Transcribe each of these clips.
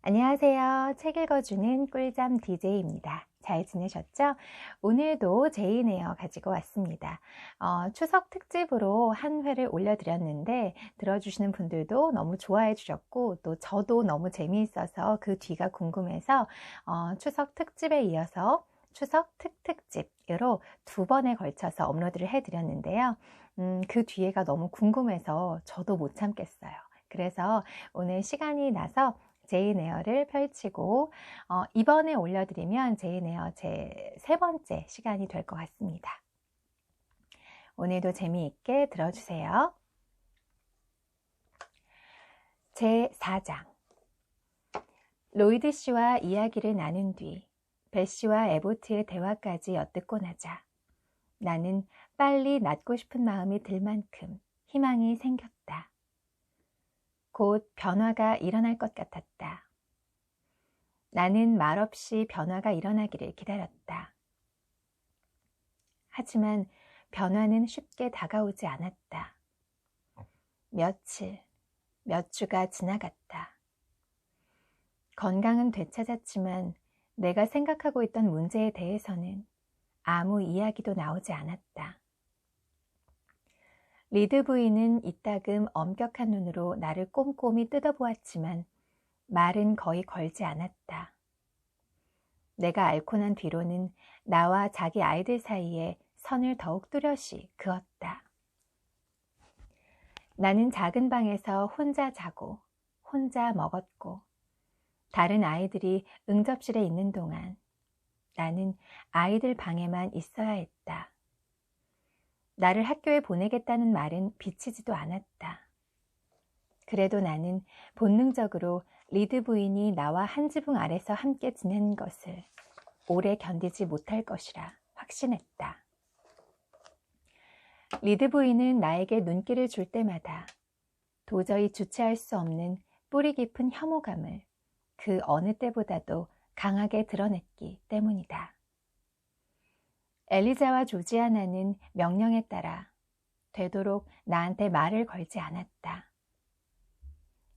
안녕하세요. 책 읽어주는 꿀잠 DJ입니다. 잘 지내셨죠? 오늘도 제이네어 가지고 왔습니다. 추석 특집으로 한 회를 올려드렸는데 들어주시는 분들도 너무 좋아해 주셨고 또 저도 너무 재미있어서 그 뒤가 궁금해서 추석 특집에 이어서 추석 특집으로 2번에 걸쳐서 업로드를 해드렸는데요. 그 뒤에가 너무 궁금해서 저도 못 참겠어요. 그래서 오늘 시간이 나서 제이네어를 펼치고 이번에 올려드리면 제이네어 제 3번째 시간이 될 것 같습니다. 오늘도 재미있게 들어주세요. 제 4장. 로이드 씨와 이야기를 나눈 뒤 배 씨와 에보트의 대화까지 엿듣고 나자 나는 빨리 낫고 싶은 마음이 들 만큼 희망이 생겼다. 곧 변화가 일어날 것 같았다. 나는 말없이 변화가 일어나기를 기다렸다. 하지만 변화는 쉽게 다가오지 않았다. 며칠, 몇 주가 지나갔다. 건강은 되찾았지만 내가 생각하고 있던 문제에 대해서는 아무 이야기도 나오지 않았다. 리드 부인은 이따금 엄격한 눈으로 나를 꼼꼼히 뜯어보았지만 말은 거의 걸지 않았다. 내가 앓고 난 뒤로는 나와 자기 아이들 사이에 선을 더욱 뚜렷이 그었다. 나는 작은 방에서 혼자 자고 혼자 먹었고 다른 아이들이 응접실에 있는 동안 나는 아이들 방에만 있어야 했다. 나를 학교에 보내겠다는 말은 비치지도 않았다. 그래도 나는 본능적으로 리드 부인이 나와 한 지붕 아래서 함께 지내는 것을 오래 견디지 못할 것이라 확신했다. 리드 부인은 나에게 눈길을 줄 때마다 도저히 주체할 수 없는 뿌리 깊은 혐오감을 그 어느 때보다도 강하게 드러냈기 때문이다. 엘리자와 조지아나는 명령에 따라 되도록 나한테 말을 걸지 않았다.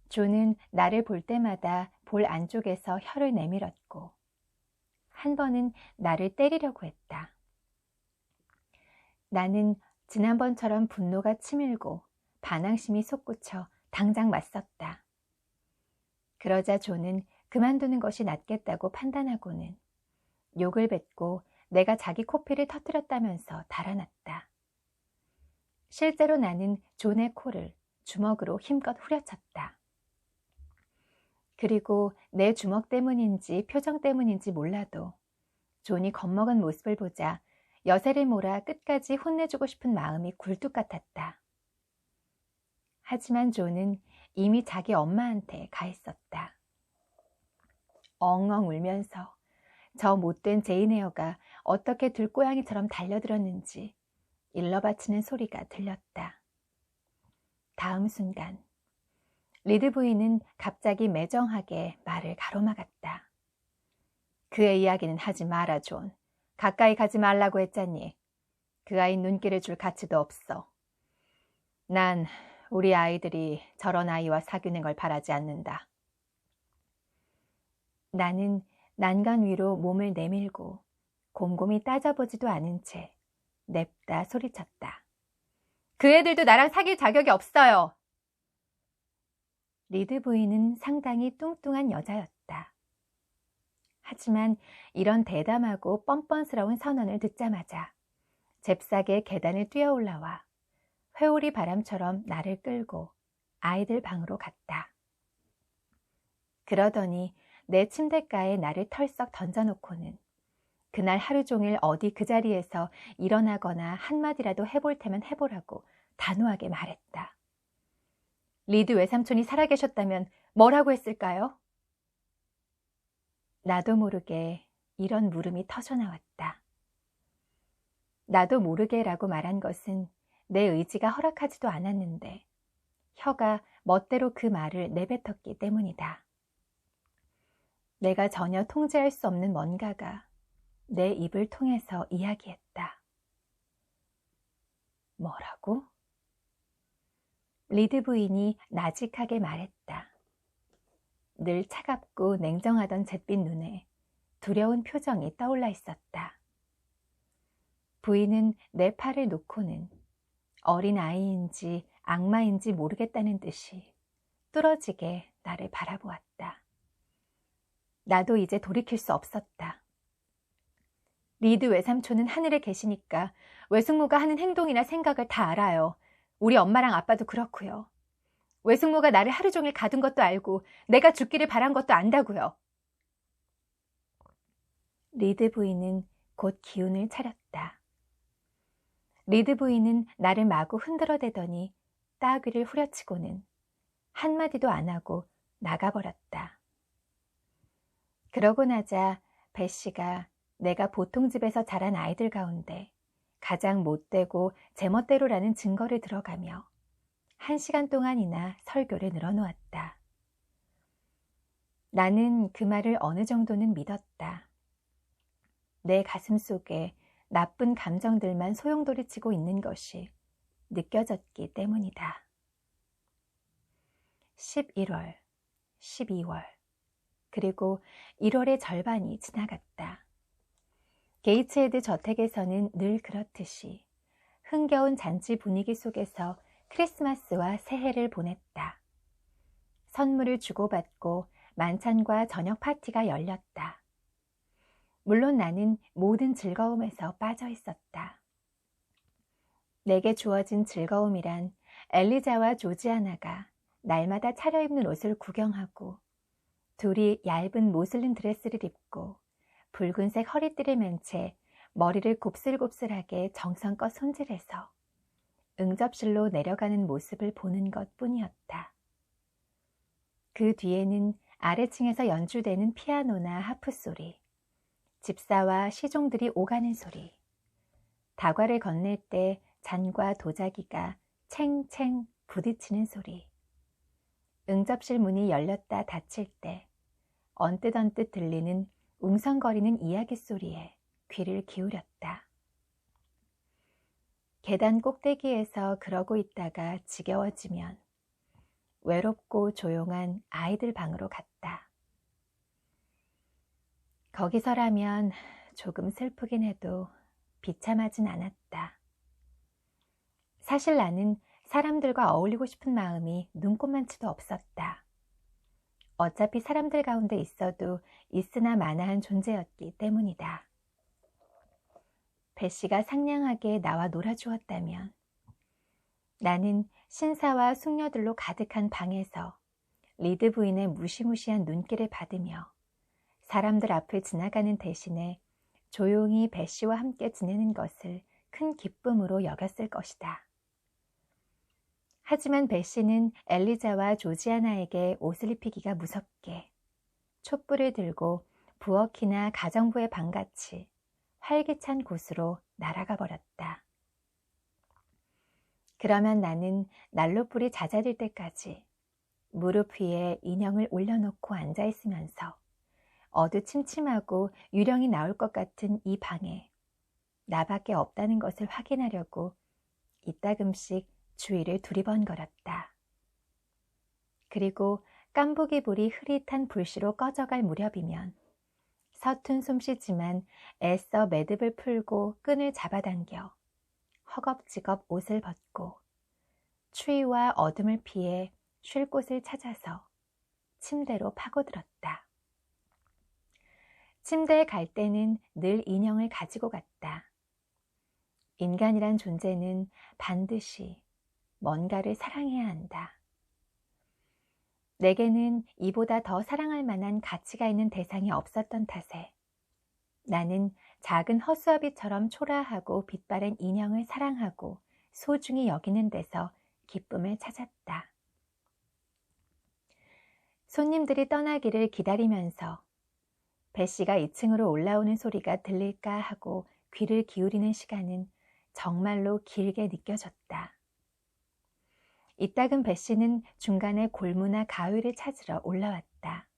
조는 나를 볼 때마다 볼 안쪽에서 혀를 내밀었고 한 번은 나를 때리려고 했다. 나는 지난번처럼 분노가 치밀고 반항심이 솟구쳐 당장 맞섰다. 그러자 조는 그만두는 것이 낫겠다고 판단하고는 욕을 뱉고 내가 자기 코피를 터뜨렸다면서 달아났다. 실제로 나는 존의 코를 주먹으로 힘껏 후려쳤다. 그리고 내 주먹 때문인지 표정 때문인지 몰라도 존이 겁먹은 모습을 보자 여세를 몰아 끝까지 혼내주고 싶은 마음이 굴뚝 같았다. 하지만 존은 이미 자기 엄마한테 가 있었다. 엉엉 울면서 저 못된 제이네어가 어떻게 들고양이처럼 달려들었는지 일러바치는 소리가 들렸다. 다음 순간 리드 부인은 갑자기 매정하게 말을 가로막았다. 그의 이야기는 하지 마라, 존. 가까이 가지 말라고 했잖니. 그 아이 눈길을 줄 가치도 없어. 난 우리 아이들이 저런 아이와 사귀는 걸 바라지 않는다. 나는 난간 위로 몸을 내밀고 곰곰이 따져보지도 않은 채 냅다 소리쳤다. 그 애들도 나랑 사귈 자격이 없어요. 리드 부인은 상당히 뚱뚱한 여자였다. 하지만 이런 대담하고 뻔뻔스러운 선언을 듣자마자 잽싸게 계단을 뛰어 올라와 회오리 바람처럼 나를 끌고 아이들 방으로 갔다. 그러더니 내 침대가에 나를 털썩 던져놓고는 그날 하루 종일 어디 그 자리에서 일어나거나 한마디라도 해볼 테면 해보라고 단호하게 말했다. 리드 외삼촌이 살아계셨다면 뭐라고 했을까요? 나도 모르게 이런 물음이 터져나왔다. 나도 모르게라고 말한 것은 내 의지가 허락하지도 않았는데 혀가 멋대로 그 말을 내뱉었기 때문이다. 내가 전혀 통제할 수 없는 뭔가가 내 입을 통해서 이야기했다. 뭐라고? 리드 부인이 나직하게 말했다. 늘 차갑고 냉정하던 잿빛 눈에 두려운 표정이 떠올라 있었다. 부인은 내 팔을 놓고는 어린 아이인지 악마인지 모르겠다는 듯이 뚫어지게 나를 바라보았다. 나도 이제 돌이킬 수 없었다. 리드 외삼촌은 하늘에 계시니까 외숙모가 하는 행동이나 생각을 다 알아요. 우리 엄마랑 아빠도 그렇고요. 외숙모가 나를 하루 종일 가둔 것도 알고 내가 죽기를 바란 것도 안다고요. 리드 부인은 곧 기운을 차렸다. 리드 부인은 나를 마구 흔들어대더니 따귀를 후려치고는 한마디도 안 하고 나가버렸다. 그러고 나자 배씨가 내가 보통 집에서 자란 아이들 가운데 가장 못되고 제멋대로라는 증거를 들어가며 1시간 동안이나 설교를 늘어놓았다. 나는 그 말을 어느 정도는 믿었다. 내 가슴 속에 나쁜 감정들만 소용돌이치고 있는 것이 느껴졌기 때문이다. 11월, 12월, 그리고 1월의 절반이 지나갔다. 게이츠헤드 저택에서는 늘 그렇듯이 흥겨운 잔치 분위기 속에서 크리스마스와 새해를 보냈다. 선물을 주고받고 만찬과 저녁 파티가 열렸다. 물론 나는 모든 즐거움에서 빠져 있었다. 내게 주어진 즐거움이란 엘리자와 조지아나가 날마다 차려입는 옷을 구경하고 둘이 얇은 모슬린 드레스를 입고 붉은색 허리띠를 맨 채 머리를 곱슬곱슬하게 정성껏 손질해서 응접실로 내려가는 모습을 보는 것뿐이었다. 그 뒤에는 아래층에서 연주되는 피아노나 하프 소리, 집사와 시종들이 오가는 소리, 다과를 건넬 때 잔과 도자기가 챙챙 부딪히는 소리, 응접실 문이 열렸다 닫힐 때 언뜻언뜻 들리는 웅성거리는 이야기 소리에 귀를 기울였다. 계단 꼭대기에서 그러고 있다가 지겨워지면 외롭고 조용한 아이들 방으로 갔다. 거기서라면 조금 슬프긴 해도 비참하진 않았다. 사실 나는 사람들과 어울리고 싶은 마음이 눈꼽만치도 없었다. 어차피 사람들 가운데 있어도 있으나 마나한 존재였기 때문이다. 배씨가 상냥하게 나와 놀아주었다면 나는 신사와 숙녀들로 가득한 방에서 리드 부인의 무시무시한 눈길을 받으며 사람들 앞을 지나가는 대신에 조용히 배씨와 함께 지내는 것을 큰 기쁨으로 여겼을 것이다. 하지만 배씨는 엘리자와 조지아나에게 옷을 입히기가 무섭게 촛불을 들고 부엌이나 가정부의 방같이 활기찬 곳으로 날아가 버렸다. 그러면 나는 난로불이 잦아들 때까지 무릎 위에 인형을 올려놓고 앉아있으면서 어두침침하고 유령이 나올 것 같은 이 방에 나밖에 없다는 것을 확인하려고 이따금씩 주위를 두리번거렸다. 그리고 깐부기 불이 흐릿한 불씨로 꺼져갈 무렵이면 서툰 솜씨지만 애써 매듭을 풀고 끈을 잡아당겨 허겁지겁 옷을 벗고 추위와 어둠을 피해 쉴 곳을 찾아서 침대로 파고들었다. 침대에 갈 때는 늘 인형을 가지고 갔다. 인간이란 존재는 반드시 뭔가를 사랑해야 한다. 내게는 이보다 더 사랑할 만한 가치가 있는 대상이 없었던 탓에 나는 작은 허수아비처럼 초라하고 빛바랜 인형을 사랑하고 소중히 여기는 데서 기쁨을 찾았다. 손님들이 떠나기를 기다리면서 배씨가 2층으로 올라오는 소리가 들릴까 하고 귀를 기울이는 시간은 정말로 길게 느껴졌다. 이따금 배씨는 중간에 골무나 가위를 찾으러 올라왔다.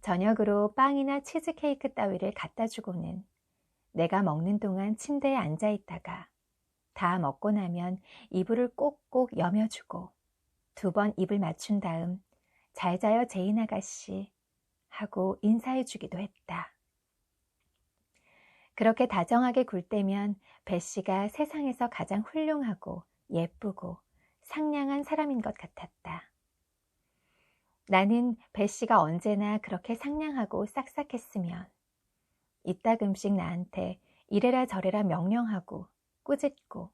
저녁으로 빵이나 치즈케이크 따위를 갖다 주고는 내가 먹는 동안 침대에 앉아 있다가 다 먹고 나면 이불을 꼭꼭 여며주고 2번 입을 맞춘 다음 잘 자요, 제인 아가씨 하고 인사해 주기도 했다. 그렇게 다정하게 굴 때면 배씨가 세상에서 가장 훌륭하고 예쁘고 상냥한 사람인 것 같았다. 나는 배씨가 언제나 그렇게 상냥하고 싹싹했으면 이따금씩 나한테 이래라 저래라 명령하고 꾸짖고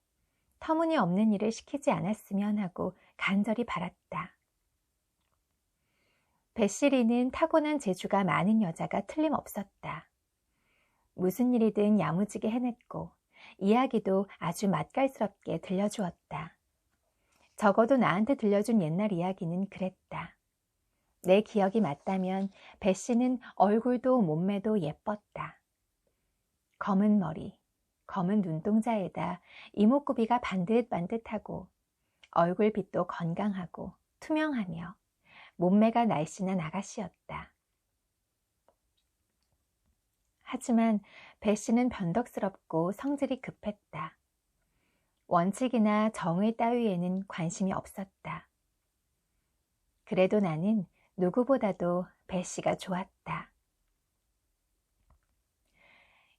터무니없는 일을 시키지 않았으면 하고 간절히 바랐다. 배씨리는 타고난 재주가 많은 여자가 틀림없었다. 무슨 일이든 야무지게 해냈고 이야기도 아주 맛깔스럽게 들려주었다. 적어도 나한테 들려준 옛날 이야기는 그랬다. 내 기억이 맞다면 배씨는 얼굴도 몸매도 예뻤다. 검은 머리, 검은 눈동자에다 이목구비가 반듯반듯하고 얼굴빛도 건강하고 투명하며 몸매가 날씬한 아가씨였다. 하지만 배씨는 변덕스럽고 성질이 급했다. 원칙이나 정의 따위에는 관심이 없었다. 그래도 나는 누구보다도 배씨가 좋았다.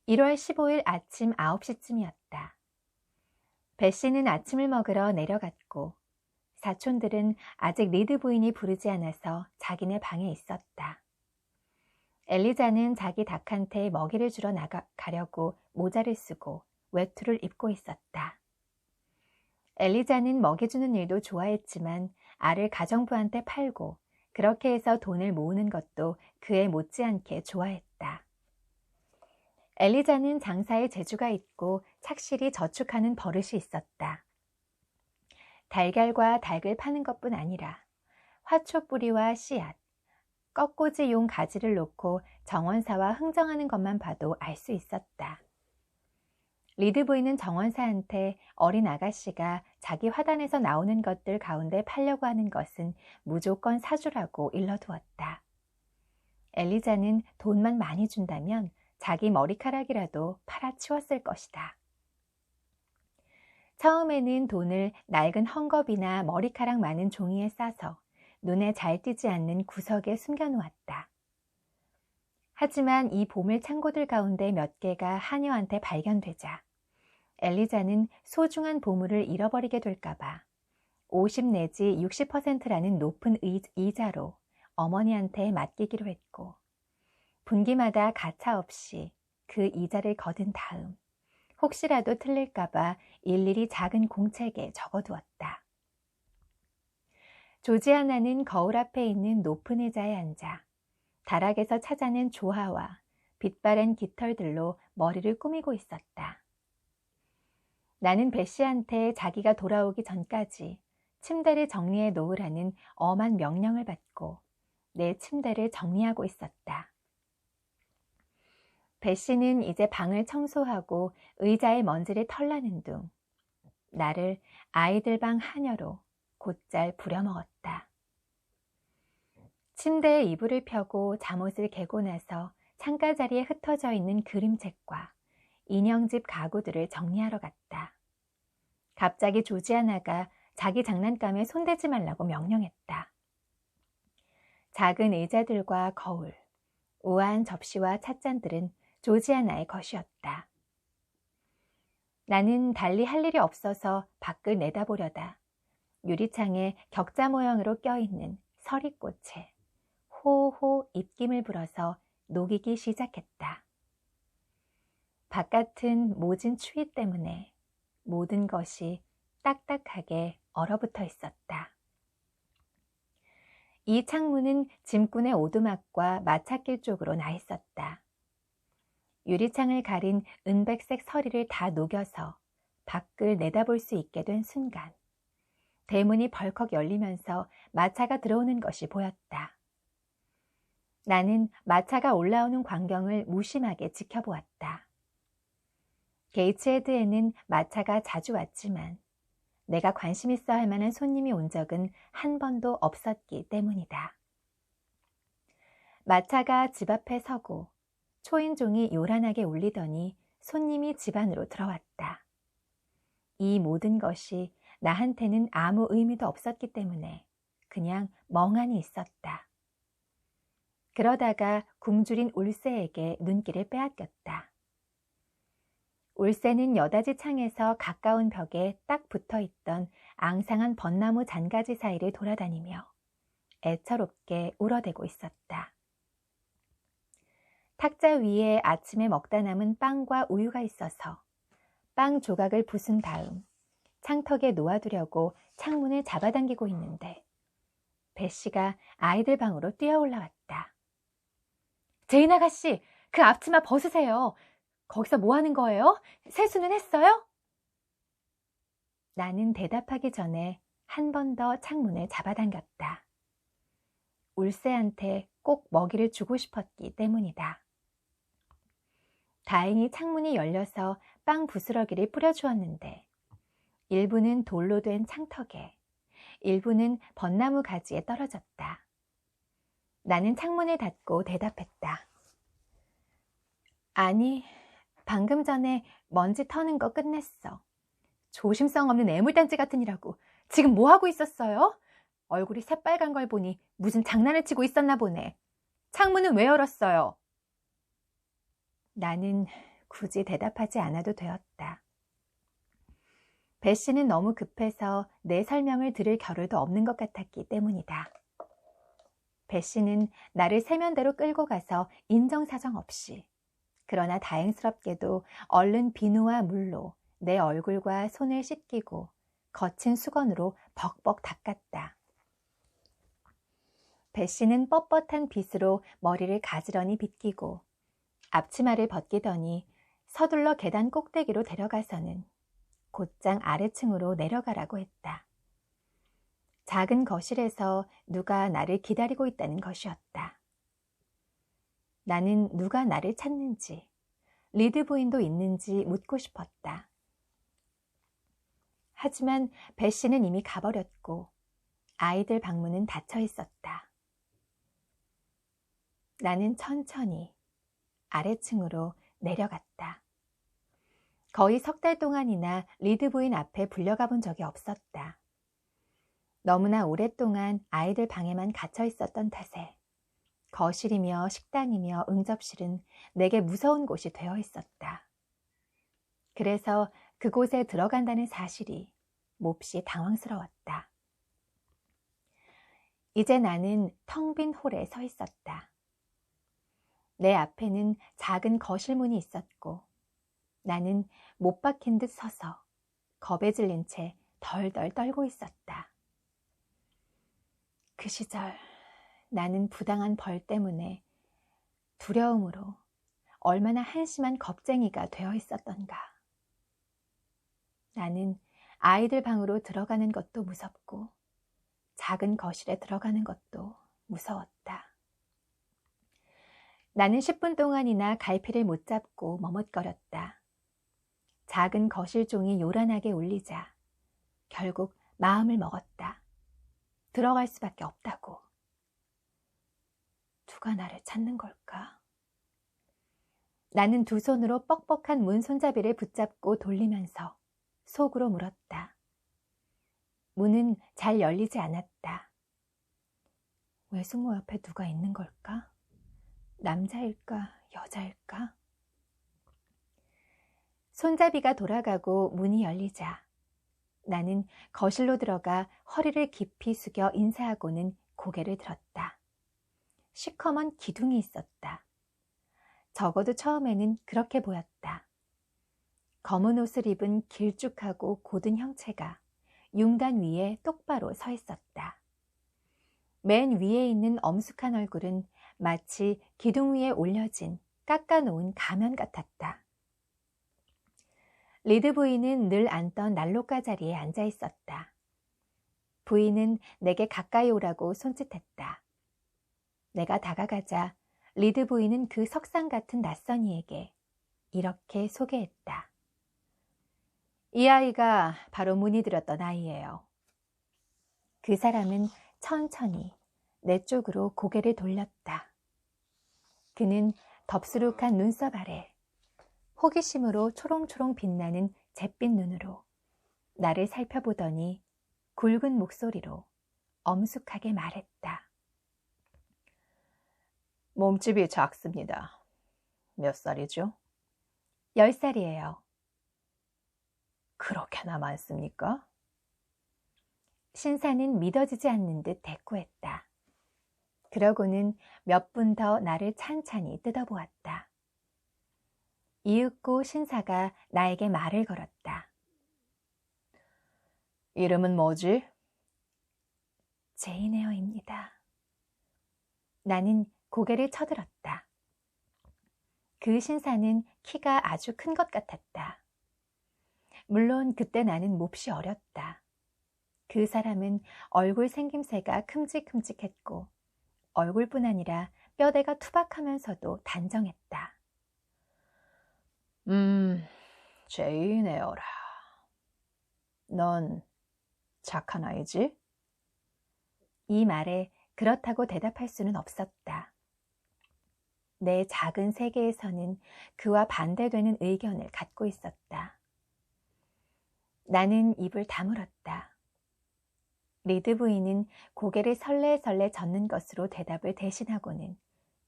1월 15일 아침 9시쯤이었다. 배씨는 아침을 먹으러 내려갔고 사촌들은 아직 리드 부인이 부르지 않아서 자기네 방에 있었다. 엘리자는 자기 닭한테 먹이를 주러 가려고 모자를 쓰고 외투를 입고 있었다. 엘리자는 먹이 주는 일도 좋아했지만 알을 가정부한테 팔고 그렇게 해서 돈을 모으는 것도 그에 못지않게 좋아했다. 엘리자는 장사에 재주가 있고 착실히 저축하는 버릇이 있었다. 달걀과 닭을 파는 것뿐 아니라 화초뿌리와 씨앗, 꺾꽂이용 가지를 놓고 정원사와 흥정하는 것만 봐도 알 수 있었다. 리드 부인은 정원사한테 어린 아가씨가 자기 화단에서 나오는 것들 가운데 팔려고 하는 것은 무조건 사주라고 일러두었다. 엘리자는 돈만 많이 준다면 자기 머리카락이라도 팔아치웠을 것이다. 처음에는 돈을 낡은 헝겊이나 머리카락 많은 종이에 싸서 눈에 잘 띄지 않는 구석에 숨겨놓았다. 하지만 이 보물 창고들 가운데 몇 개가 하녀한테 발견되자 엘리자는 소중한 보물을 잃어버리게 될까봐 50 내지 60%라는 높은 이자로 어머니한테 맡기기로 했고 분기마다 가차없이 그 이자를 거둔 다음 혹시라도 틀릴까봐 일일이 작은 공책에 적어두었다. 조지아나는 거울 앞에 있는 높은 의자에 앉아 다락에서 찾아낸 조화와 빛바랜 깃털들로 머리를 꾸미고 있었다. 나는 배씨한테 자기가 돌아오기 전까지 침대를 정리해 놓으라는 엄한 명령을 받고 내 침대를 정리하고 있었다. 배씨는 이제 방을 청소하고 의자에 먼지를 털라는 둥 나를 아이들 방 하녀로 곧잘 부려먹었다. 침대에 이불을 펴고 잠옷을 개고 나서 창가 자리에 흩어져 있는 그림책과 인형집 가구들을 정리하러 갔다. 갑자기 조지아나가 자기 장난감에 손대지 말라고 명령했다. 작은 의자들과 거울, 우아한 접시와 찻잔들은 조지아나의 것이었다. 나는 달리 할 일이 없어서 밖을 내다보려다 유리창에 격자 모양으로 껴있는 서리꽃에 호호 입김을 불어서 녹이기 시작했다. 바깥은 모진 추위 때문에 모든 것이 딱딱하게 얼어붙어 있었다. 이 창문은 짐꾼의 오두막과 마차길 쪽으로 나 있었다. 유리창을 가린 은백색 서리를 다 녹여서 밖을 내다볼 수 있게 된 순간 대문이 벌컥 열리면서 마차가 들어오는 것이 보였다. 나는 마차가 올라오는 광경을 무심하게 지켜보았다. 게이츠헤드에는 마차가 자주 왔지만 내가 관심 있어 할 만한 손님이 온 적은 한 번도 없었기 때문이다. 마차가 집 앞에 서고 초인종이 요란하게 울리더니 손님이 집 안으로 들어왔다. 이 모든 것이 나한테는 아무 의미도 없었기 때문에 그냥 멍하니 있었다. 그러다가 굶주린 울새에게 눈길을 빼앗겼다. 울새는 여닫이 창에서 가까운 벽에 딱 붙어있던 앙상한 벚나무 잔가지 사이를 돌아다니며 애처롭게 울어대고 있었다. 탁자 위에 아침에 먹다 남은 빵과 우유가 있어서 빵 조각을 부순 다음 창턱에 놓아두려고 창문을 잡아당기고 있는데 배씨가 아이들 방으로 뛰어 올라왔다. 제인 아가씨, 그 앞치마 벗으세요. 거기서 뭐 하는 거예요? 세수는 했어요? 나는 대답하기 전에 한 번 더 창문을 잡아당겼다. 울새한테 꼭 먹이를 주고 싶었기 때문이다. 다행히 창문이 열려서 빵 부스러기를 뿌려주었는데 일부는 돌로 된 창턱에, 일부는 벚나무 가지에 떨어졌다. 나는 창문을 닫고 대답했다. 아니, 방금 전에 먼지 터는 거 끝냈어. 조심성 없는 애물단지 같은 이라고. 지금 뭐 하고 있었어요? 얼굴이 새빨간 걸 보니 무슨 장난을 치고 있었나 보네. 창문은 왜 열었어요? 나는 굳이 대답하지 않아도 되었다. 배씨는 너무 급해서 내 설명을 들을 겨를도 없는 것 같았기 때문이다. 배씨는 나를 세면대로 끌고 가서 인정사정 없이, 그러나 다행스럽게도 얼른 비누와 물로 내 얼굴과 손을 씻기고 거친 수건으로 벅벅 닦았다. 배씨는 뻣뻣한 빗으로 머리를 가지런히 빗기고 앞치마를 벗기더니 서둘러 계단 꼭대기로 데려가서는 곧장 아래층으로 내려가라고 했다. 작은 거실에서 누가 나를 기다리고 있다는 것이었다. 나는 누가 나를 찾는지, 리드 부인도 있는지 묻고 싶었다. 하지만 배씨는 이미 가버렸고 아이들 방문은 닫혀 있었다. 나는 천천히 아래층으로 내려갔다. 거의 석 달 동안이나 리드 부인 앞에 불려가 본 적이 없었다. 너무나 오랫동안 아이들 방에만 갇혀 있었던 탓에 거실이며 식당이며 응접실은 내게 무서운 곳이 되어 있었다. 그래서 그곳에 들어간다는 사실이 몹시 당황스러웠다. 이제 나는 텅 빈 홀에 서 있었다. 내 앞에는 작은 거실문이 있었고 나는 못 박힌 듯 서서 겁에 질린 채 덜덜 떨고 있었다. 그 시절 나는 부당한 벌 때문에 두려움으로 얼마나 한심한 겁쟁이가 되어 있었던가. 나는 아이들 방으로 들어가는 것도 무섭고 작은 거실에 들어가는 것도 무서웠다. 나는 10분 동안이나 갈피를 못 잡고 머뭇거렸다. 작은 거실 종이 요란하게 울리자 결국 마음을 먹었다. 들어갈 수밖에 없다고. 누가 나를 찾는 걸까? 나는 두 손으로 뻑뻑한 문 손잡이를 붙잡고 돌리면서 속으로 물었다. 문은 잘 열리지 않았다. 외숙모 옆에 누가 있는 걸까? 남자일까? 여자일까? 손잡이가 돌아가고 문이 열리자 나는 거실로 들어가 허리를 깊이 숙여 인사하고는 고개를 들었다. 시커먼 기둥이 있었다. 적어도 처음에는 그렇게 보였다. 검은 옷을 입은 길쭉하고 고든 형체가 융단 위에 똑바로 서 있었다. 맨 위에 있는 엄숙한 얼굴은 마치 기둥 위에 올려진 깎아놓은 가면 같았다. 리드 부인은 늘 앉던 난로가 자리에 앉아 있었다. 부인은 내게 가까이 오라고 손짓했다. 내가 다가가자 리드 부인은 그 석상 같은 낯선 이에게 이렇게 소개했다. 이 아이가 바로 문의드렸던 아이예요. 그 사람은 천천히 내 쪽으로 고개를 돌렸다. 그는 덥수룩한 눈썹 아래 호기심으로 초롱초롱 빛나는 잿빛 눈으로 나를 살펴보더니 굵은 목소리로 엄숙하게 말했다. 몸집이 작습니다. 몇 살이죠? 10살이에요. 그렇게나 많습니까? 신사는 믿어지지 않는 듯 대꾸했다. 그러고는 몇 분 더 나를 찬찬히 뜯어보았다. 이윽고 신사가 나에게 말을 걸었다. 이름은 뭐지? 제인 에어입니다. 나는 고개를 쳐들었다. 그 신사는 키가 아주 큰 것 같았다. 물론 그때 나는 몹시 어렸다. 그 사람은 얼굴 생김새가 큼직큼직했고 얼굴뿐 아니라 뼈대가 투박하면서도 단정했다. 제인 에어라. 넌 착한 아이지? 이 말에 그렇다고 대답할 수는 없었다. 내 작은 세계에서는 그와 반대되는 의견을 갖고 있었다. 나는 입을 다물었다. 리드 부인은 고개를 설레설레 젓는 것으로 대답을 대신하고는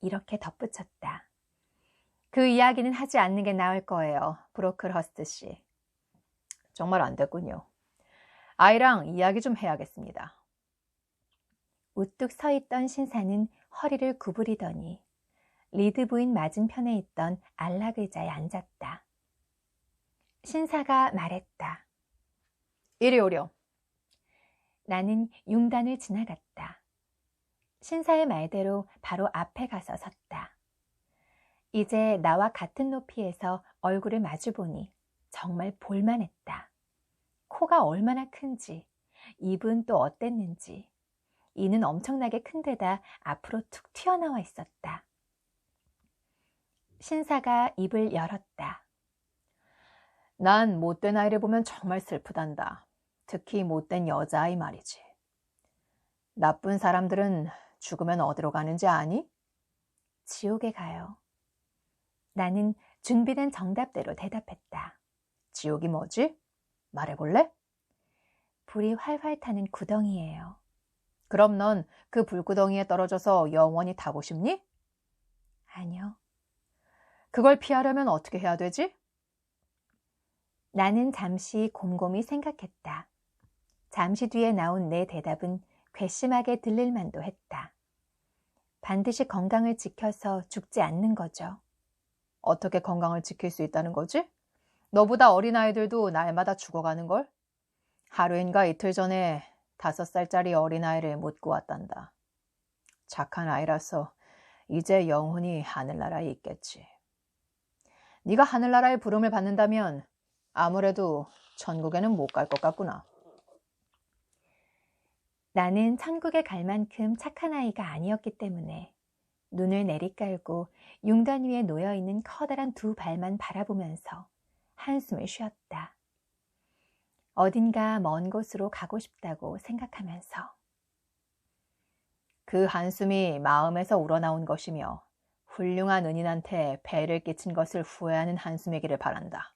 이렇게 덧붙였다. 그 이야기는 하지 않는 게 나을 거예요, 브로클허스트 씨. 정말 안 됐군요. 아이랑 이야기 좀 해야겠습니다. 우뚝 서 있던 신사는 허리를 구부리더니 리드 부인 맞은편에 있던 안락 의자에 앉았다. 신사가 말했다. 이리 오렴. 나는 융단을 지나갔다. 신사의 말대로 바로 앞에 가서 섰다. 이제 나와 같은 높이에서 얼굴을 마주보니 정말 볼만했다. 코가 얼마나 큰지, 입은 또 어땠는지, 이는 엄청나게 큰 데다 앞으로 툭 튀어나와 있었다. 신사가 입을 열었다. 난 못된 아이를 보면 정말 슬프단다. 특히 못된 여자아이 말이지. 나쁜 사람들은 죽으면 어디로 가는지 아니? 지옥에 가요. 나는 준비된 정답대로 대답했다. 지옥이 뭐지? 말해볼래? 불이 활활 타는 구덩이예요. 그럼 넌 그 불구덩이에 떨어져서 영원히 타고 싶니? 아니요. 그걸 피하려면 어떻게 해야 되지? 나는 잠시 곰곰이 생각했다. 잠시 뒤에 나온 내 대답은 괘씸하게 들릴 만도 했다. 반드시 건강을 지켜서 죽지 않는 거죠. 어떻게 건강을 지킬 수 있다는 거지? 너보다 어린 아이들도 날마다 죽어가는걸? 하루인가 이틀 전에 5살짜리 어린아이를 못 구웠단다. 착한 아이라서 이제 영혼이 하늘나라에 있겠지. 네가 하늘나라의 부름을 받는다면 아무래도 천국에는 못 갈 것 같구나. 나는 천국에 갈 만큼 착한 아이가 아니었기 때문에 눈을 내리깔고 융단 위에 놓여있는 커다란 두 발만 바라보면서 한숨을 쉬었다. 어딘가 먼 곳으로 가고 싶다고 생각하면서. 그 한숨이 마음에서 우러나온 것이며 훌륭한 은인한테 배를 끼친 것을 후회하는 한숨이기를 바란다.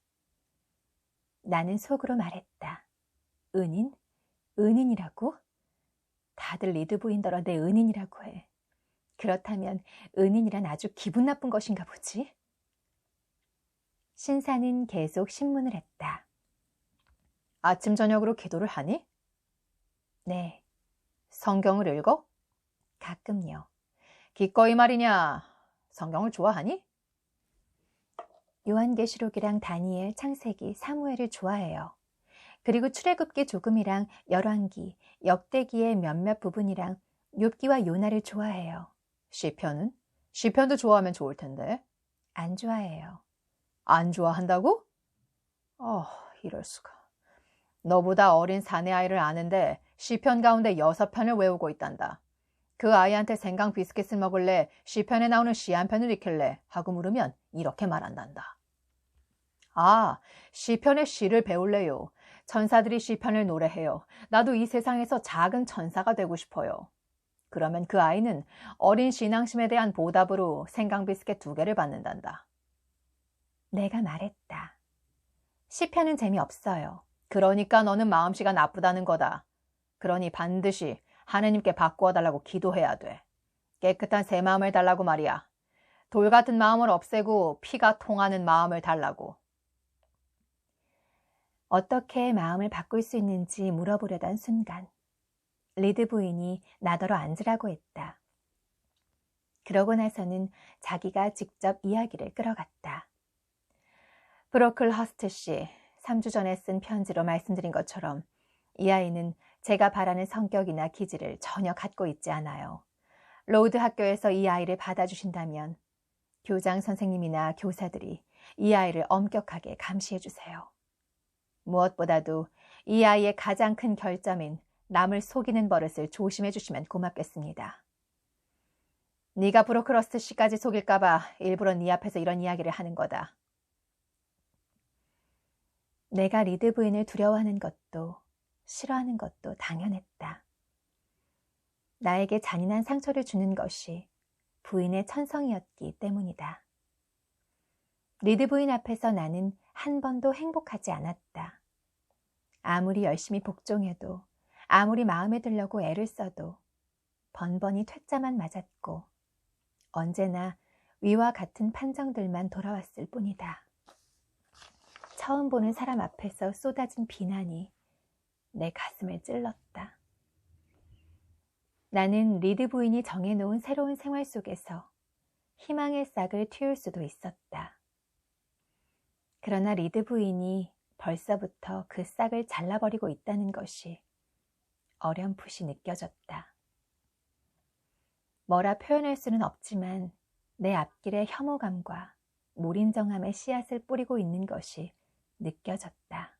나는 속으로 말했다. 은인? 은인이라고? 다들 리드 부인더러 내 은인이라고 해. 그렇다면 은인이란 아주 기분 나쁜 것인가 보지? 신사는 계속 신문을 했다. 아침 저녁으로 기도를 하니? 네. 성경을 읽어? 가끔요. 기꺼이 말이냐? 성경을 좋아하니? 요한계시록이랑 다니엘, 창세기, 사무엘을 좋아해요. 그리고 출애굽기 조금이랑 열왕기, 역대기의 몇몇 부분이랑 욥기와 요나를 좋아해요. 시편은? 시편도 좋아하면 좋을 텐데. 안 좋아해요. 안 좋아한다고? 이럴 수가. 너보다 어린 사내 아이를 아는데 시편 가운데 6편을 외우고 있단다. 그 아이한테 생강 비스킷을 먹을래? 시편에 나오는 시 한 편을 읽힐래? 하고 물으면 이렇게 말한단다. 시편의 시를 배울래요. 천사들이 시편을 노래해요. 나도 이 세상에서 작은 천사가 되고 싶어요. 그러면 그 아이는 어린 신앙심에 대한 보답으로 생강 비스킷 2개를 받는단다. 내가 말했다. 시편은 재미없어요. 그러니까 너는 마음씨가 나쁘다는 거다. 그러니 반드시 하느님께 바꾸어 달라고 기도해야 돼. 깨끗한 새 마음을 달라고 말이야. 돌 같은 마음을 없애고 피가 통하는 마음을 달라고. 어떻게 마음을 바꿀 수 있는지 물어보려던 순간 리드 부인이 나더러 앉으라고 했다. 그러고 나서는 자기가 직접 이야기를 끌어갔다. 브로클 허스트 씨, 3주 전에 쓴 편지로 말씀드린 것처럼 이 아이는 제가 바라는 성격이나 기질을 전혀 갖고 있지 않아요. 로드 학교에서 이 아이를 받아주신다면 교장 선생님이나 교사들이 이 아이를 엄격하게 감시해 주세요. 무엇보다도 이 아이의 가장 큰 결점인 남을 속이는 버릇을 조심해 주시면 고맙겠습니다. 네가 브로크러스트 씨까지 속일까봐 일부러 네 앞에서 이런 이야기를 하는 거다. 내가 리드 부인을 두려워하는 것도 싫어하는 것도 당연했다. 나에게 잔인한 상처를 주는 것이 부인의 천성이었기 때문이다. 리드 부인 앞에서 나는 한 번도 행복하지 않았다. 아무리 열심히 복종해도 아무리 마음에 들려고 애를 써도 번번이 퇴짜만 맞았고 언제나 위와 같은 판정들만 돌아왔을 뿐이다. 처음 보는 사람 앞에서 쏟아진 비난이 내 가슴을 찔렀다. 나는 리드 부인이 정해놓은 새로운 생활 속에서 희망의 싹을 틔울 수도 있었다. 그러나 리드 부인이 벌써부터 그 싹을 잘라버리고 있다는 것이 어렴풋이 느껴졌다. 뭐라 표현할 수는 없지만 내 앞길에 혐오감과 몰인정함의 씨앗을 뿌리고 있는 것이 느껴졌다.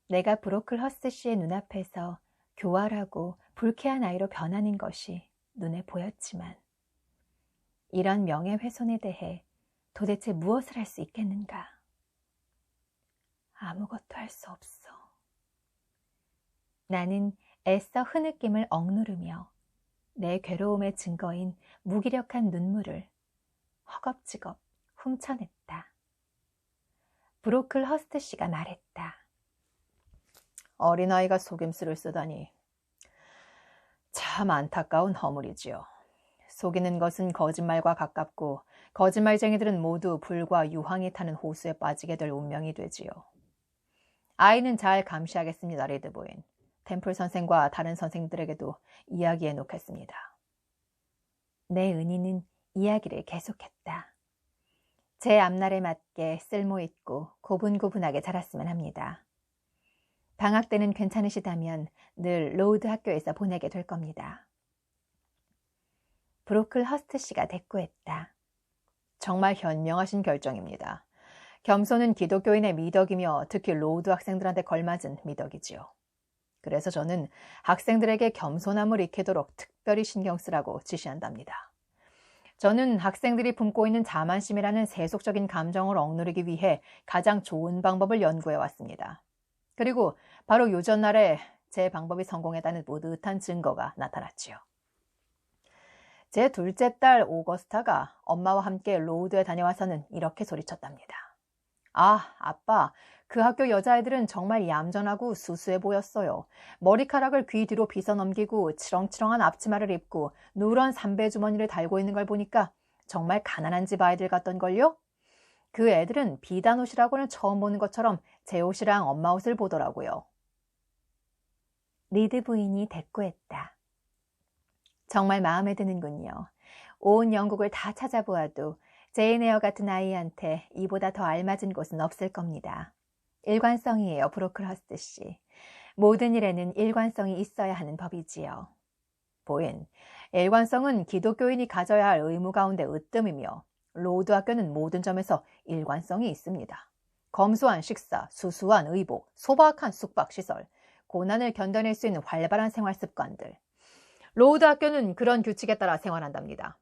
내가 브로클 허스 씨의 눈앞에서 교활하고 불쾌한 아이로 변하는 것이 눈에 보였지만 이런 명예훼손에 대해 도대체 무엇을 할 수 있겠는가? 아무것도 할 수 없어. 나는 애써 흐느낌을 억누르며 내 괴로움의 증거인 무기력한 눈물을 허겁지겁 훔쳐냈다. 브로클 허스트 씨가 말했다. 어린아이가 속임수를 쓰다니. 참 안타까운 허물이지요. 속이는 것은 거짓말과 가깝고 거짓말쟁이들은 모두 불과 유황이 타는 호수에 빠지게 될 운명이 되지요. 아이는 잘 감시하겠습니다, 리드 부인. 템플 선생과 다른 선생들에게도 이야기해 놓겠습니다. 내 은희는 이야기를 계속했다. 제 앞날에 맞게 쓸모있고 고분고분하게 자랐으면 합니다. 방학 때는 괜찮으시다면 늘 로우드 학교에서 보내게 될 겁니다. 브로클 허스트 씨가 대꾸했다. 정말 현명하신 결정입니다. 겸손은 기독교인의 미덕이며 특히 로우드 학생들한테 걸맞은 미덕이지요. 그래서 저는 학생들에게 겸손함을 익히도록 특별히 신경 쓰라고 지시한답니다. 저는 학생들이 품고 있는 자만심이라는 세속적인 감정을 억누르기 위해 가장 좋은 방법을 연구해 왔습니다. 그리고 바로 요전날에 제 방법이 성공했다는 뿌듯한 증거가 나타났지요. 제 둘째 딸 오거스타가 엄마와 함께 로우드에 다녀와서는 이렇게 소리쳤답니다. 아, 아빠, 그 학교 여자애들은 정말 얌전하고 수수해 보였어요. 머리카락을 귀 뒤로 빗어넘기고 치렁치렁한 앞치마를 입고 누런 삼배 주머니를 달고 있는 걸 보니까 정말 가난한 집 아이들 같던걸요? 그 애들은 비단 옷이라고는 처음 보는 것처럼 제 옷이랑 엄마 옷을 보더라고요. 리드 부인이 대꾸했다. 정말 마음에 드는군요. 온 영국을 다 찾아보아도 제인 에어 같은 아이한테 이보다 더 알맞은 곳은 없을 겁니다. 일관성이에요, 브로클 허스트 씨. 모든 일에는 일관성이 있어야 하는 법이지요. 부인, 일관성은 기독교인이 가져야 할 의무 가운데 으뜸이며 로우드 학교는 모든 점에서 일관성이 있습니다. 검소한 식사, 수수한 의복, 소박한 숙박시설, 고난을 견뎌낼 수 있는 활발한 생활 습관들. 로우드 학교는 그런 규칙에 따라 생활한답니다.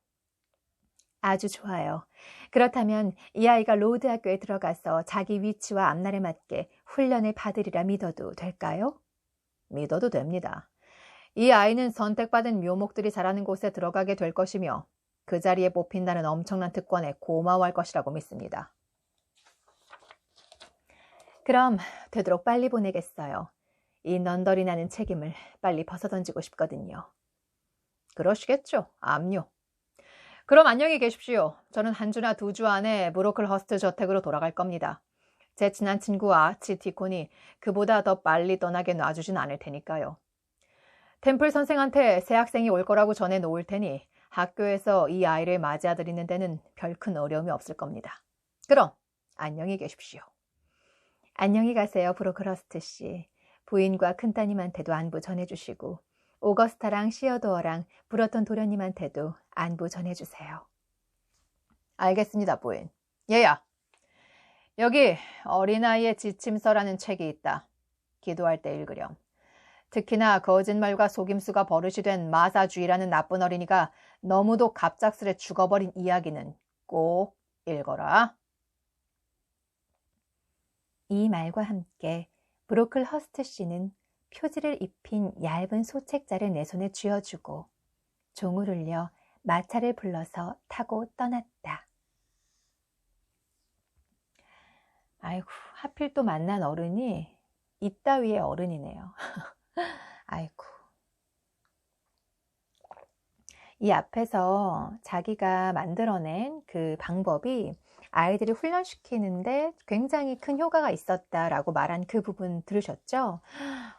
아주 좋아요. 그렇다면 이 아이가 로우드 학교에 들어가서 자기 위치와 앞날에 맞게 훈련을 받으리라 믿어도 될까요? 믿어도 됩니다. 이 아이는 선택받은 묘목들이 자라는 곳에 들어가게 될 것이며 그 자리에 뽑힌다는 엄청난 특권에 고마워할 것이라고 믿습니다. 그럼 되도록 빨리 보내겠어요. 이 넌더리 나는 책임을 빨리 벗어던지고 싶거든요. 그러시겠죠. 압류. 그럼 안녕히 계십시오. 저는 한 주나 2주 안에 브로클허스트 저택으로 돌아갈 겁니다. 제 친한 친구 아치 디콘이 그보다 더 빨리 떠나게 놔주진 않을 테니까요. 템플 선생한테 새 학생이 올 거라고 전해 놓을 테니 학교에서 이 아이를 맞이해드리는 데는 별 큰 어려움이 없을 겁니다. 그럼 안녕히 계십시오. 안녕히 가세요, 브로클허스트 씨. 부인과 큰따님한테도 안부 전해주시고 오거스타랑 시어도어랑 브러턴 도련님한테도 안부 전해주세요. 알겠습니다, 부인. 얘야, 여기 어린아이의 지침서라는 책이 있다. 기도할 때 읽으렴. 특히나 거짓말과 속임수가 버릇이 된 마사주의라는 나쁜 어린이가 너무도 갑작스레 죽어버린 이야기는 꼭 읽어라. 이 말과 함께 브로클허스트 씨는 표지를 입힌 얇은 소책자를 내 손에 쥐어주고 종을 울려 마차를 불러서 타고 떠났다. 아이고, 하필 또 만난 어른이 이따위의 어른이네요. 아이고. 이 앞에서 자기가 만들어낸 그 방법이 아이들을 훈련시키는데 굉장히 큰 효과가 있었다라고 말한 그 부분 들으셨죠?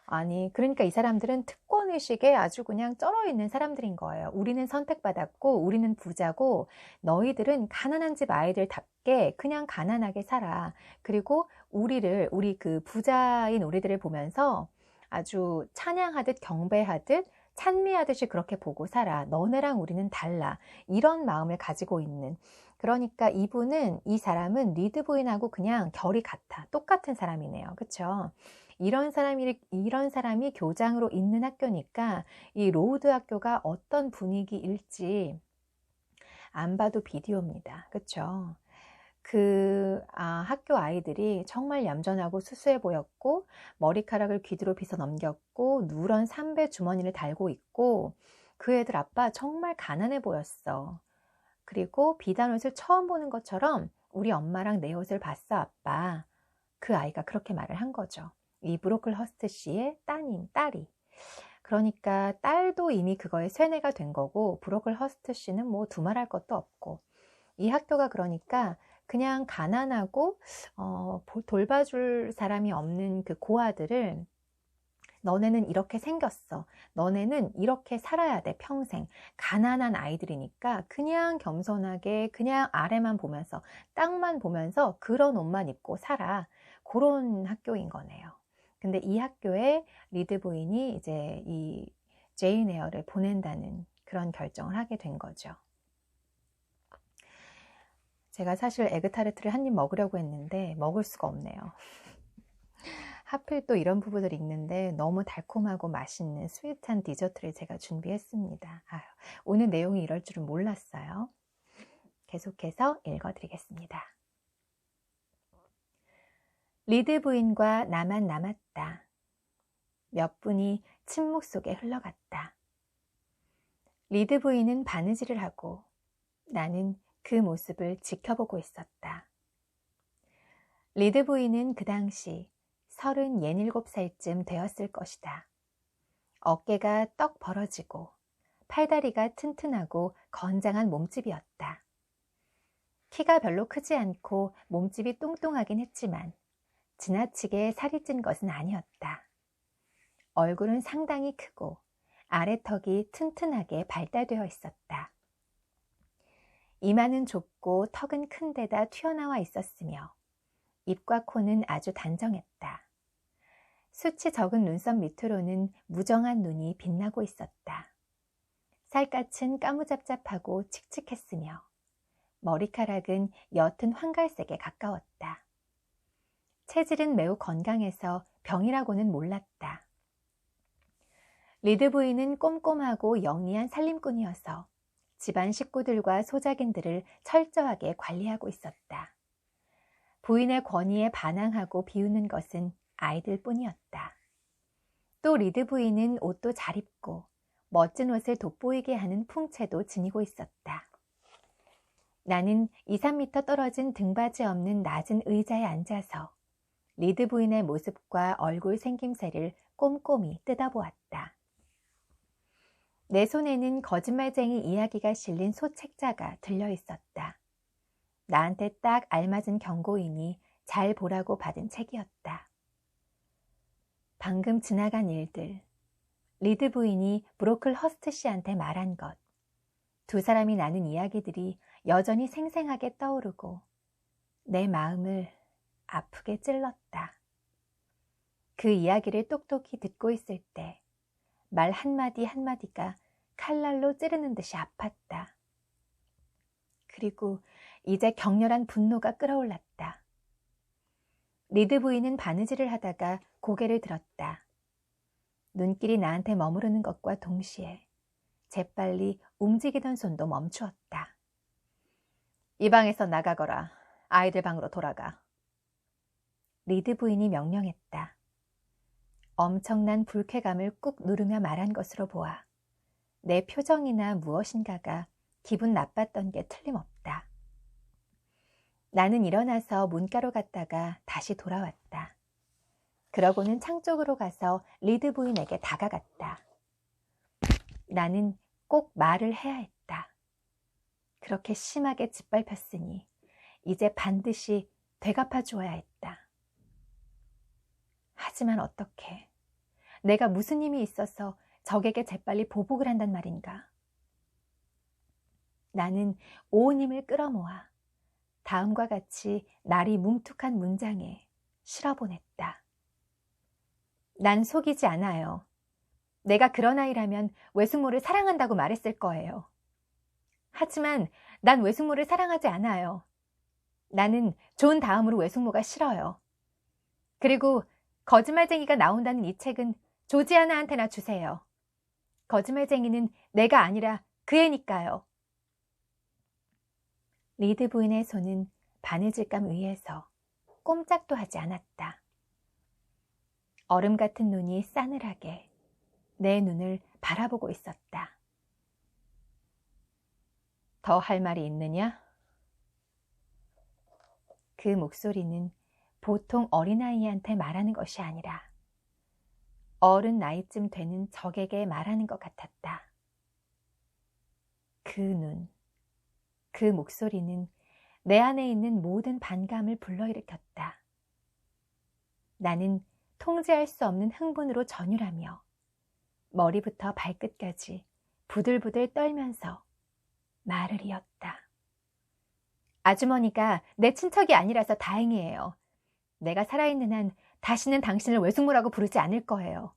아니, 그러니까 이 사람들은 특권의식에 아주 그냥 쩔어 있는 사람들인 거예요. 우리는 선택받았고, 우리는 부자고, 너희들은 가난한 집 아이들답게 그냥 가난하게 살아. 그리고 우리 그 부자인 우리들을 보면서 아주 찬양하듯 경배하듯 찬미하듯이 그렇게 보고 살아. 너네랑 우리는 달라. 이런 마음을 가지고 있는. 그러니까 이 사람은 리드 부인하고 그냥 결이 같아. 똑같은 사람이네요. 그쵸? 이런 사람이 교장으로 있는 학교니까 이 로우드 학교가 어떤 분위기일지 안 봐도 비디오입니다. 그쵸? 학교 아이들이 정말 얌전하고 수수해 보였고, 머리카락을 귀뒤로 빗어 넘겼고, 누런 삼배 주머니를 달고 있고, 그 애들 아빠 정말 가난해 보였어. 그리고 비단 옷을 처음 보는 것처럼 우리 엄마랑 내 옷을 봤어, 아빠. 그 아이가 그렇게 말을 한 거죠. 이 브로클허스트 씨의 딸이. 그러니까 딸도 이미 그거에 쇠뇌가 된 거고, 브로클허스트 씨는 뭐 두말할 것도 없고, 이 학교가 그러니까 그냥 가난하고 돌봐줄 사람이 없는 그 고아들을 너네는 이렇게 생겼어. 너네는 이렇게 살아야 돼, 평생. 가난한 아이들이니까 그냥 겸손하게 그냥 아래만 보면서 땅만 보면서 그런 옷만 입고 살아. 그런 학교인 거네요. 근데 이 학교에 리드 부인이 이제 이 제인 에어를 보낸다는 그런 결정을 하게 된 거죠. 제가 사실 에그타르트를 한 입 먹으려고 했는데 먹을 수가 없네요. 하필 또 이런 부분을 읽는데 너무 달콤하고 맛있는 스윗한 디저트를 제가 준비했습니다. 오늘 내용이 이럴 줄은 몰랐어요. 계속해서 읽어드리겠습니다. 리드 부인과 나만 남았다. 몇 분이 침묵 속에 흘러갔다. 리드 부인은 바느질을 하고 나는 그 모습을 지켜보고 있었다. 리드 부인은 그 당시 37살쯤 되었을 것이다. 어깨가 떡 벌어지고 팔다리가 튼튼하고 건장한 몸집이었다. 키가 별로 크지 않고 몸집이 뚱뚱하긴 했지만 지나치게 살이 찐 것은 아니었다. 얼굴은 상당히 크고 아래턱이 튼튼하게 발달되어 있었다. 이마는 좁고 턱은 큰 데다 튀어나와 있었으며 입과 코는 아주 단정했다. 숱이 적은 눈썹 밑으로는 무정한 눈이 빛나고 있었다. 살갗은 까무잡잡하고 칙칙했으며 머리카락은 옅은 황갈색에 가까웠다. 체질은 매우 건강해서 병이라고는 몰랐다. 리드 부인은 꼼꼼하고 영리한 살림꾼이어서 집안 식구들과 소작인들을 철저하게 관리하고 있었다. 부인의 권위에 반항하고 비웃는 것은 아이들 뿐이었다. 또 리드 부인은 옷도 잘 입고 멋진 옷을 돋보이게 하는 풍채도 지니고 있었다. 나는 2, 3m 떨어진 등받이 없는 낮은 의자에 앉아서 리드 부인의 모습과 얼굴 생김새를 꼼꼼히 뜯어보았다. 내 손에는 거짓말쟁이 이야기가 실린 소책자가 들려있었다. 나한테 딱 알맞은 경고이니 잘 보라고 받은 책이었다. 방금 지나간 일들, 리드 부인이 브로클 허스트 씨한테 말한 것, 두 사람이 나눈 이야기들이 여전히 생생하게 떠오르고 내 마음을 아프게 찔렀다. 그 이야기를 똑똑히 듣고 있을 때 말 한마디 한마디가 칼날로 찌르는 듯이 아팠다. 그리고 이제 격렬한 분노가 끓어올랐다. 리드 부인은 바느질을 하다가 고개를 들었다. 눈길이 나한테 머무르는 것과 동시에 재빨리 움직이던 손도 멈추었다. 이 방에서 나가거라. 아이들 방으로 돌아가. 리드 부인이 명령했다. 엄청난 불쾌감을 꾹 누르며 말한 것으로 보아 내 표정이나 무엇인가가 기분 나빴던 게 틀림없다. 나는 일어나서 문가로 갔다가 다시 돌아왔다. 그러고는 창 쪽으로 가서 리드 부인에게 다가갔다. 나는 꼭 말을 해야 했다. 그렇게 심하게 짓밟혔으니 이제 반드시 되갚아 주어야 했다. 하지만 어떻게? 내가 무슨 힘이 있어서 적에게 재빨리 보복을 한단 말인가? 나는 온 힘을 끌어모아 다음과 같이 날이 뭉툭한 문장에 실어보냈다. 난 속이지 않아요. 내가 그런 아이라면 외숙모를 사랑한다고 말했을 거예요. 하지만 난 외숙모를 사랑하지 않아요. 나는 존 다음으로 외숙모가 싫어요. 그리고 거짓말쟁이가 나온다는 이 책은 조지아나한테나 주세요. 거짓말쟁이는 내가 아니라 그 애니까요. 리드 부인의 손은 바느질감 위에서 꼼짝도 하지 않았다. 얼음 같은 눈이 싸늘하게 내 눈을 바라보고 있었다. 더 할 말이 있느냐? 그 목소리는 보통 어린아이한테 말하는 것이 아니라 어른 나이쯤 되는 적에게 말하는 것 같았다. 그 눈, 그 목소리는 내 안에 있는 모든 반감을 불러일으켰다. 나는 통제할 수 없는 흥분으로 전율하며 머리부터 발끝까지 부들부들 떨면서 말을 이었다. 아주머니가 내 친척이 아니라서 다행이에요. 내가 살아있는 한 다시는 당신을 외숙모라고 부르지 않을 거예요.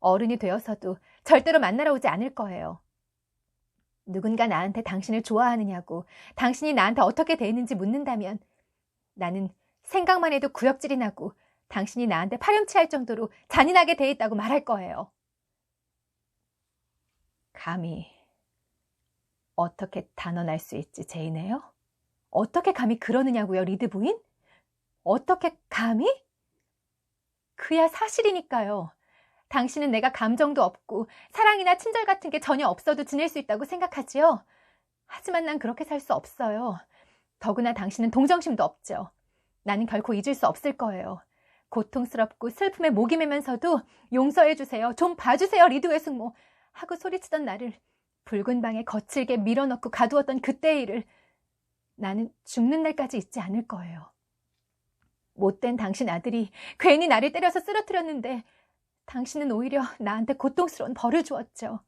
어른이 되어서도 절대로 만나러 오지 않을 거예요. 누군가 나한테 당신을 좋아하느냐고, 당신이 나한테 어떻게 대했는지 묻는다면 나는 생각만 해도 구역질이 나고 당신이 나한테 파렴치할 정도로 잔인하게 대했다고 말할 거예요. 감히 어떻게 단언할 수 있지, 제인에요? 어떻게 감히 그러느냐고요, 리드 부인? 어떻게 감히? 그야 사실이니까요. 당신은 내가 감정도 없고 사랑이나 친절 같은 게 전혀 없어도 지낼 수 있다고 생각하지요? 하지만 난 그렇게 살 수 없어요. 더구나 당신은 동정심도 없죠. 나는 결코 잊을 수 없을 거예요. 고통스럽고 슬픔에 목이 메면서도 용서해 주세요. 좀 봐주세요, 리드 외숙모. 하고 소리치던 나를 붉은 방에 거칠게 밀어넣고 가두었던 그때의 일을 나는 죽는 날까지 잊지 않을 거예요. 못된 당신 아들이 괜히 나를 때려서 쓰러뜨렸는데 당신은 오히려 나한테 고통스러운 벌을 주었죠.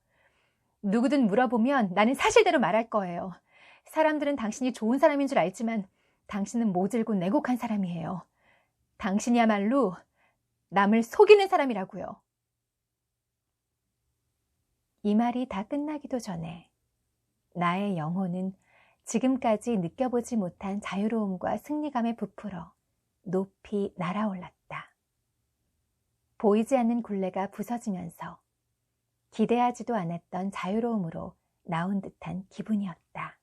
누구든 물어보면 나는 사실대로 말할 거예요. 사람들은 당신이 좋은 사람인 줄 알지만 당신은 모질고 내곡한 사람이에요. 당신이야말로 남을 속이는 사람이라고요. 이 말이 다 끝나기도 전에 나의 영혼은 지금까지 느껴보지 못한 자유로움과 승리감에 부풀어 높이 날아올랐다. 보이지 않는 굴레가 부서지면서 기대하지도 않았던 자유로움으로 나온 듯한 기분이었다.